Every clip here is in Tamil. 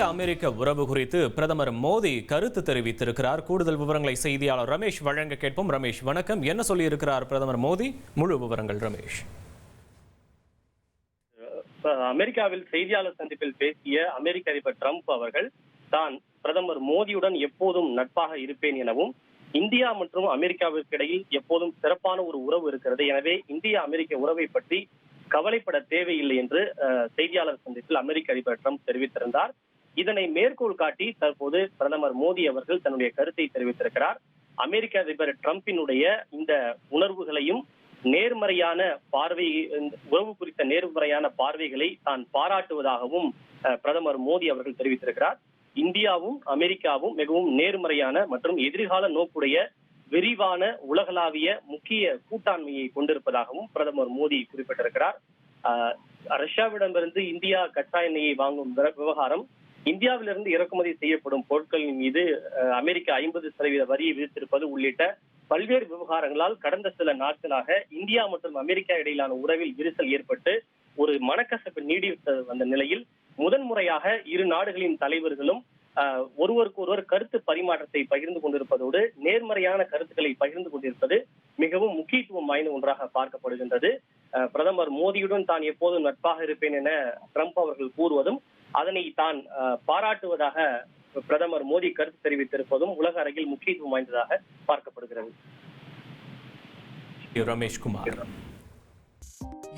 அமெரிக்க உறவு குறித்து பிரதமர் மோடி கருத்து தெரிவித்திருக்கிறார். கூடுதல் விவரங்களை செய்தியாளர் ரமேஷ் வழங்க கேட்போம். ரமேஷ் வணக்கம். என்ன சொல்லியிருக்கிறார் பிரதமர் மோடி? முழு விவரங்கள் ரமேஷ். அமெரிக்காவில் செய்தியாளர் சந்திப்பில் பேசிய அமெரிக்க அதிபர் டிரம்ப் அவர்கள் தான் பிரதமர் மோடியுடன் எப்போதும் நட்பாக இருப்பேன் எனவும், இந்தியா மற்றும் அமெரிக்காவிற்கு இடையில் எப்போதும் சிறப்பான ஒரு உறவு இருக்கிறது, எனவே இந்திய அமெரிக்க உறவை பற்றி கவலைப்பட தேவையில்லை என்று செய்தியாளர் சந்திப்பில் அமெரிக்க அதிபர் டிரம்ப் தெரிவித்திருந்தார். இதனை மேற்கோள் காட்டி தற்போது பிரதமர் மோடி அவர்கள் தன்னுடைய கருத்தை தெரிவித்திருக்கிறார். அமெரிக்க அதிபர் டிரம்பினுடைய இந்த உணர்வுகளையும் நேர்மறையான உறவு குறித்த நேர்மறையான பார்வைகளை தான் பாராட்டுவதாகவும் பிரதமர் மோடி அவர்கள் தெரிவித்திருக்கிறார். இந்தியாவும் அமெரிக்காவும் மிகவும் நேர்மறையான மற்றும் எதிர்கால நோக்குடைய விரிவான உலகளாவிய முக்கிய கூட்டாண்மையை கொண்டிருப்பதாகவும் பிரதமர் மோடி குறிப்பிட்டிருக்கிறார். ரஷ்யாவிடமிருந்து இந்தியா கச்சா எண்ணெயை வாங்கும் விவகாரம், இந்தியாவிலிருந்து இறக்குமதி செய்யப்படும் பொருட்களின் மீது அமெரிக்கா 50% வரியை விதித்திருப்பது உள்ளிட்ட பல்வேறு விவகாரங்களால் கடந்த சில நாட்களாக இந்தியா மற்றும் அமெரிக்கா இடையிலான உறவில் விரிசல் ஏற்பட்டு ஒரு மனக்கசப்பு நீடித்து வந்த நிலையில் முதன்முறையாக இரு நாடுகளின் தலைவர்களும் ஒருவருக்கொருவர் கருத்து பரிமாற்றத்தை பகிர்ந்து கொண்டிருப்பதோடு நேர்மறையான கருத்துக்களை பகிர்ந்து கொண்டிருப்பது மிகவும் முக்கியத்துவம் வாய்ந்த ஒன்றாக பார்க்கப்படுகின்றது. பிரதமர் மோடியுடன் தான் எப்போதும் நட்பாக இருப்பேன் என ட்ரம்ப் அவர்கள் கூறுவதும், அதனை தான் பாராட்டுவதாக பிரதமர் மோடி கருத்து தெரிவித்திருப்பதும் உலக அரங்கில் முக்கியத்துவம் வாய்ந்ததாக பார்க்கப்படுகிறது. ரமேஷ்குமார்.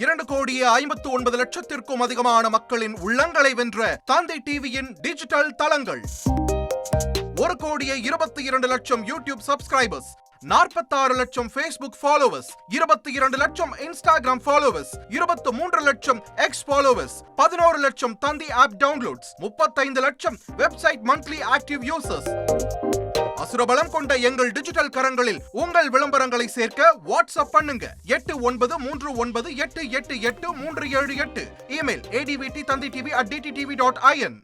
2,59,00,000 அதிகமான மக்களின் உள்ளங்களை வென்ற தந்தை டிவியின் டிஜிட்டல் தளங்கள், 1,22,00,000 யூடியூப் சப்ஸ்கிரைபர்ஸ், 46 லட்சம் Facebook ஃபாலோவர்ஸ், 22 லட்சம் Instagram ஃபாலோவர்ஸ், 23 லட்சம் X ஃபாலோவர்ஸ், 11 லட்சம் தந்தி ஆப் டவுன்லோட்ஸ், 35 லட்சம் வெப்சைட் மந்த்லி ஆக்டிவ் யூசர்ஸ். அசுரபலம் கொண்ட எங்கள் டிஜிட்டல் கரங்களில் உங்கள் விளம்பரங்களை சேர்க்க வாட்ஸ்அப் பண்ணுங்க. 8939888378. Email advttanditv@dttv.in.